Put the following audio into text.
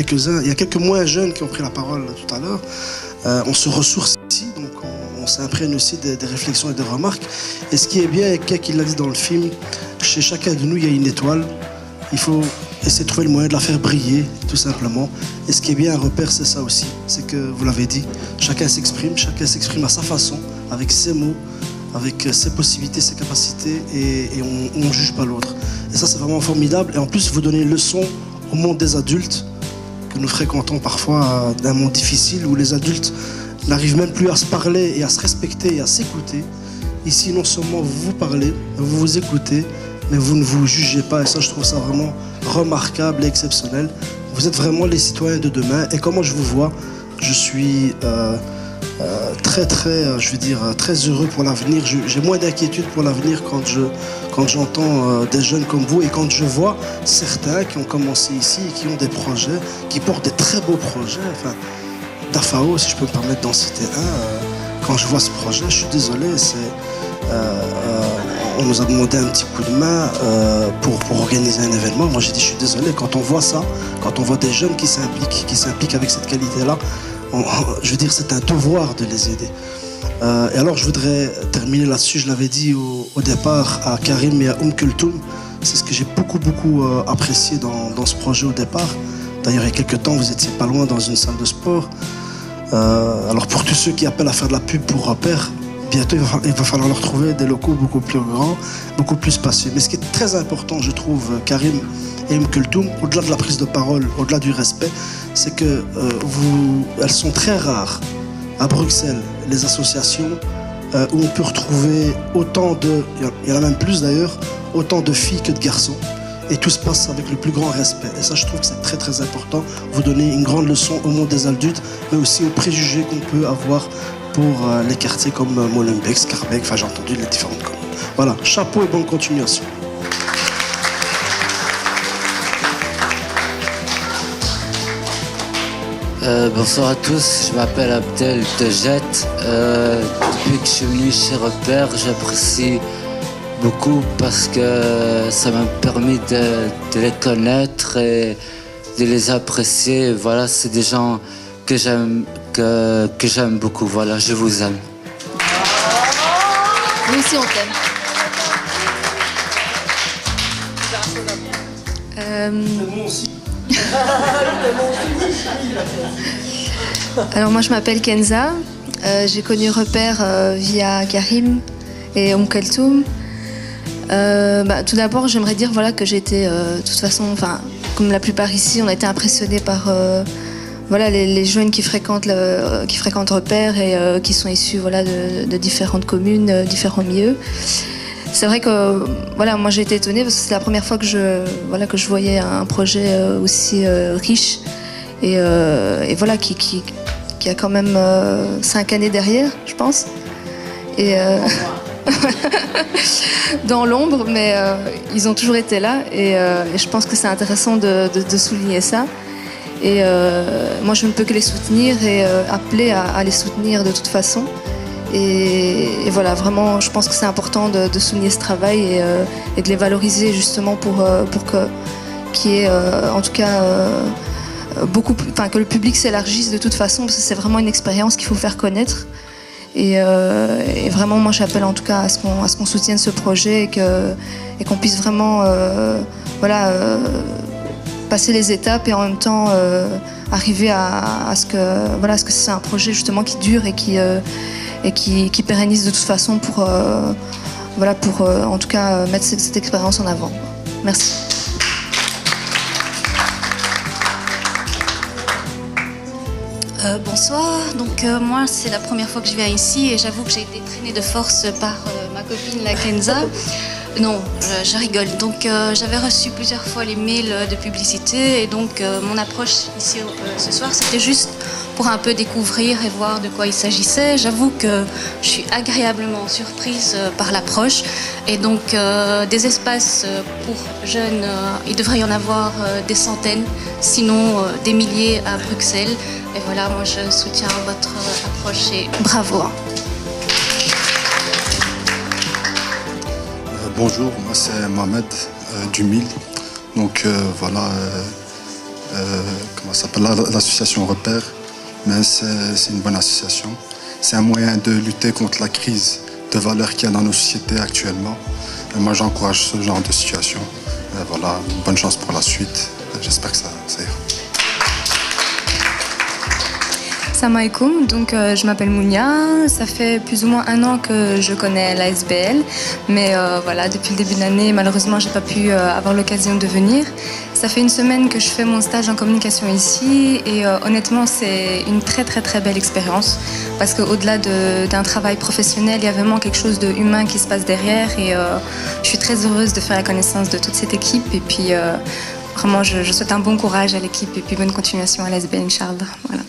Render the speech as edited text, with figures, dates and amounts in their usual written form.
quelques-uns, il y a quelques moins jeunes qui ont pris la parole tout à l'heure. On se ressource ici, donc on s'imprègne aussi des réflexions et des remarques. Et ce qui est bien, et quelqu'un qui l'a dit dans le film, chez chacun de nous, il y a une étoile. Il faut essayer de trouver le moyen de la faire briller, tout simplement. Et ce qui est bien à Repère, c'est ça aussi. C'est que, vous l'avez dit, chacun s'exprime à sa façon, avec ses mots, avec ses possibilités, ses capacités, et on ne juge pas l'autre. Et ça, c'est vraiment formidable. Et en plus, vous donnez une leçon au monde des adultes, que nous fréquentons parfois d'un monde difficile, où les adultes n'arrivent même plus à se parler et à se respecter et à s'écouter. Ici, non seulement vous vous parlez, vous vous écoutez, mais vous ne vous jugez pas. Et ça, je trouve ça vraiment remarquable et exceptionnel. Vous êtes vraiment les citoyens de demain. Et comment je vous vois, je suis très heureux pour l'avenir. J'ai moins d'inquiétude pour l'avenir quand j'entends des jeunes comme vous et quand je vois certains qui ont commencé ici et qui ont des projets, qui portent des très beaux projets. Enfin, Dafao, si je peux me permettre d'en citer un, quand je vois ce projet, je suis désolé, on nous a demandé un petit coup de main pour organiser un événement. Moi j'ai dit je suis désolé, quand on voit ça, quand on voit des jeunes qui s'impliquent avec cette qualité-là, je veux dire c'est un devoir de les aider. Et alors je voudrais terminer là-dessus, je l'avais dit au départ à Karim et à Kulthum, c'est ce que j'ai beaucoup apprécié dans ce projet au départ. D'ailleurs il y a quelques temps vous étiez pas loin dans une salle de sport. Alors pour tous ceux qui appellent à faire de la pub pour Repère, bientôt il va falloir leur trouver des locaux beaucoup plus grands, beaucoup plus spacieux. Mais ce qui est très important, je trouve, Karim et Kulthum, au-delà de la prise de parole, au-delà du respect, c'est que elles sont très rares à Bruxelles, les associations où on peut retrouver autant de, il y en a même plus d'ailleurs, autant de filles que de garçons. Et tout se passe avec le plus grand respect. Et ça, je trouve que c'est très important. Vous donnez une grande leçon au monde des adultes, mais aussi aux préjugés qu'on peut avoir pour les quartiers comme Molenbeek, Schaerbeek, enfin j'ai entendu les différentes communes. Voilà, chapeau et bonne continuation. Bonsoir à tous, je m'appelle Abdel Tejet. Depuis que je suis venu chez Repère, j'apprécie beaucoup parce que ça m'a permis de les connaître et de les apprécier. Voilà, c'est des gens que j'aime beaucoup. Voilà, je vous aime. Nous aussi on t'aime. Alors moi je m'appelle Kenza. J'ai connu Repère via Karim et Kulthum. Tout d'abord, j'aimerais dire que j'ai été, de toute façon, comme la plupart ici, on a été impressionnés par les jeunes qui fréquentent Repère et qui sont issus de différentes communes, différents milieux. C'est vrai que moi j'ai été étonnée parce que c'est la première fois que je voyais un projet aussi riche et qui a quand même 5 années derrière, je pense. Et dans l'ombre, mais ils ont toujours été là et je pense que c'est intéressant de souligner ça. Et moi, je ne peux que les soutenir et appeler à les soutenir de toute façon. Et voilà, vraiment, je pense que c'est important de souligner ce travail et de les valoriser justement pour qu'il y ait en tout cas que le public s'élargisse de toute façon, parce que c'est vraiment une expérience qu'il faut faire connaître. Et vraiment, moi, j'appelle en tout cas à ce qu'on soutienne ce projet et qu'on puisse vraiment passer les étapes et en même temps arriver à ce que c'est un projet justement qui dure et qui pérennise de toute façon pour en tout cas mettre cette expérience en avant. Merci. Bonsoir, donc moi c'est la première fois que je viens ici et j'avoue que j'ai été traînée de force par ma copine la Kenza. Non, je rigole. Donc j'avais reçu plusieurs fois les mails de publicité et donc mon approche ici ce soir c'était juste pour un peu découvrir et voir de quoi il s'agissait. J'avoue que je suis agréablement surprise par l'approche et donc des espaces pour jeunes, il devrait y en avoir des centaines, sinon des milliers à Bruxelles. Et voilà, moi je soutiens votre approche et bravo. Bonjour, moi c'est Mohamed du Mille. Donc comment ça s'appelle, l'association Repère. Mais c'est une bonne association. C'est un moyen de lutter contre la crise de valeurs qu'il y a dans nos sociétés actuellement. Et moi, j'encourage ce genre de situation. Voilà, bonne chance pour la suite. J'espère que ça ira. Salam alaikum, donc je m'appelle Mounia, ça fait plus ou moins 1 an que je connais l'ASBL, mais voilà, depuis le début de l'année, malheureusement, j'ai pas pu avoir l'occasion de venir. Ça fait 1 semaine que je fais mon stage en communication ici et honnêtement, c'est une très très très belle expérience parce qu'au-delà d'un travail professionnel, il y a vraiment quelque chose de humain qui se passe derrière et je suis très heureuse de faire la connaissance de toute cette équipe et puis vraiment, je souhaite un bon courage à l'équipe et puis bonne continuation à l'ASBL, Inch'Allah. Voilà.